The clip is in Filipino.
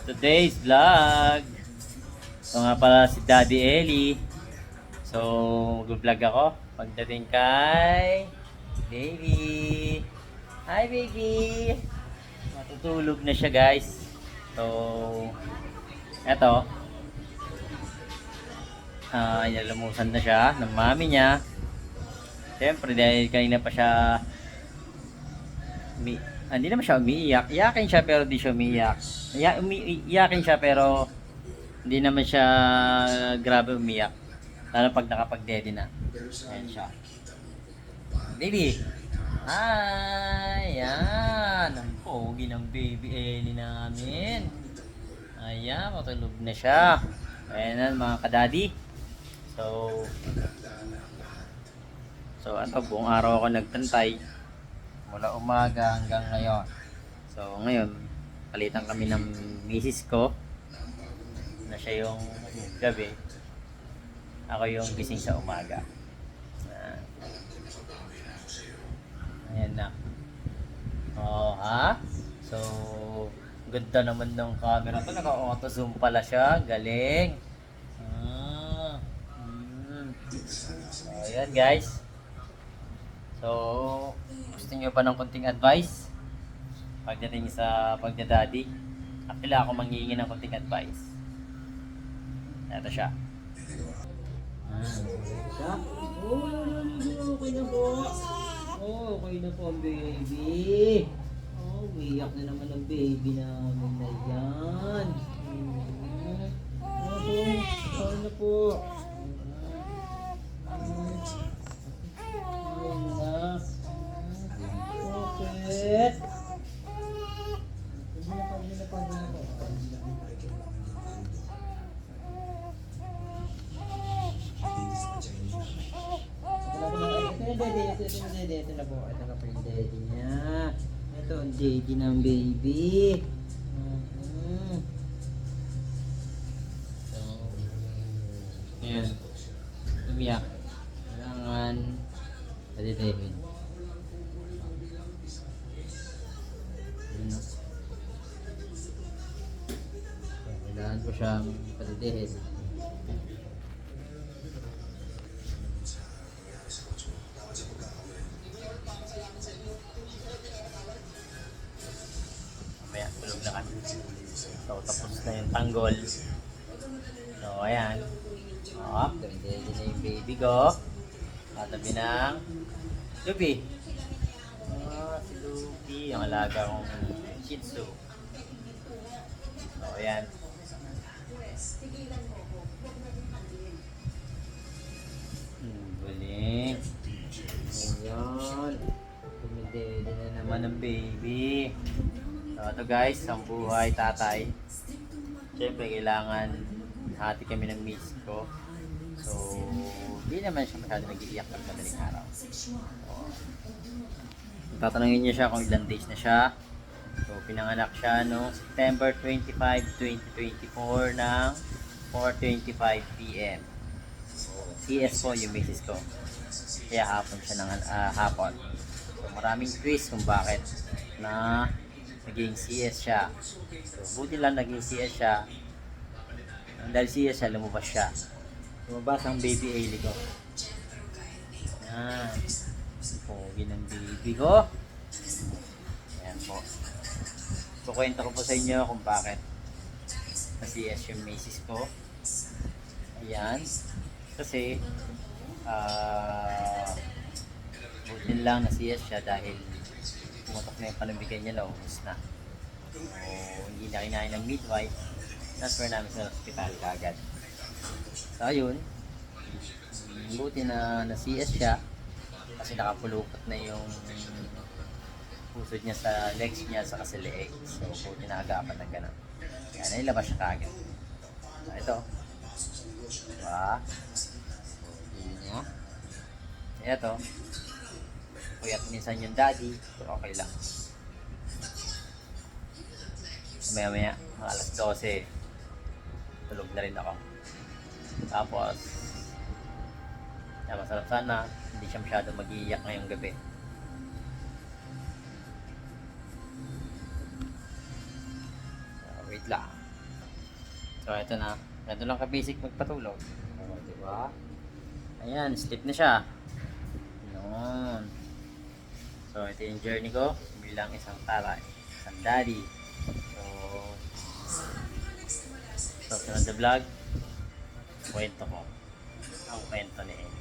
Today's vlog. Ito nga pala si Daddy Eli. So, mag-vlog ako pagdating kay baby. Hi baby! Matutulog na siya guys. So, eto. Inalamusan na siya ng mami niya. Siyempre dahil kanina pa siya hindi naman siya umiiyak. Iyakin siya pero di siya umiiyak. Iyakin siya pero hindi naman siya grabe umiyak. Lalo pag nakapag-daddy na. Ayan siya. Baby! Hi! Ayan! Ang pogi ng baby Ellie namin. Ayan, matulog na siya. Ayan na mga kadadi. So ano, buong araw ako nagtantay. Mula umaga hanggang ngayon. So ngayon, palitan kami ng misis ko na siya yung gabi. Ako yung gising sa umaga. Ayan na. Oh, ha? So, ganda naman ng camera to. Naka-auto zoom pala siya. Galing. So, ayan guys. So, gusto nyo ba ng konting advice? Pagdating sa pagdadadi? Actually ako manghihingi ng konting advice. Ito siya. Siya? Oh, okay na po. Oh, okay na po ang baby. Oh, umiyak na naman ang baby namin na yan. Okay na po. Okay. Ito na po. Ito na po yung daddy niya. Ito ang daddy ng baby. So, ayan. Umiyak. Kailangan padidihin. Kailangan ko siyang padidihin. Mamaya, tulog na ka. So, tapos na yung tanggol. So, ayan. Pwede na yung baby ko. Katabi ng Lupi. Si Lupi. Yung alaga kong Shih Tzu. So, ayan. Galing. Ayan. Tumidede na naman ang baby. So, ito guys, ang buhay tatay. Siyempre, kailangan hati kami ng miss ko. So, hindi naman siya masyado nag-iiyak ng madaling araw. So, tatanungin niyo siya kung ilang days na siya. So, pinanganak siya noong September 25, 2024 ng 4:25 PM. CS po yung misis ko. Kaya hapon siya ng hapon. So, maraming twist kung bakit na naging CS siya. So, buti lang naging CS siya. Dahil CS siya, lumabas siya. Lumabas ang baby Ellie ko. Yan. Pogi ng baby ko. Ayan po. Kukwento ko po sa inyo kung bakit na-CS yung misis ko. Ayan. Kasi, buti lang na-CS siya dahil pumutok na yung panumbigan niya, naubos na. So, hindi na kinain ng midwife. Transfer namin sa hospital kaagad. So, ayun. Buti na na-CS siya kasi nakapulupot na yung pusod niya sa legs niya sa sa leeg. So, buti na agapan ng gano'n. Kaya nailabas siya kaagad. So, ito. Diba? Ito. Puyat minsan yung daddy. Pero okay lang. Maya-maya, mga alas 12, tulog na rin ako. Tapos, masarap sana, hindi siya masyado mag-iiyak ngayong gabi. Wait lang. So, ito na. Ito lang ka-basic magpatulog. O, diba? Ayan, sleep na siya. Yun. So, ito yung journey ko bilang isang tatay, isang daddy. So, sunod na vlog, kwento ko ang kwento ni Amy.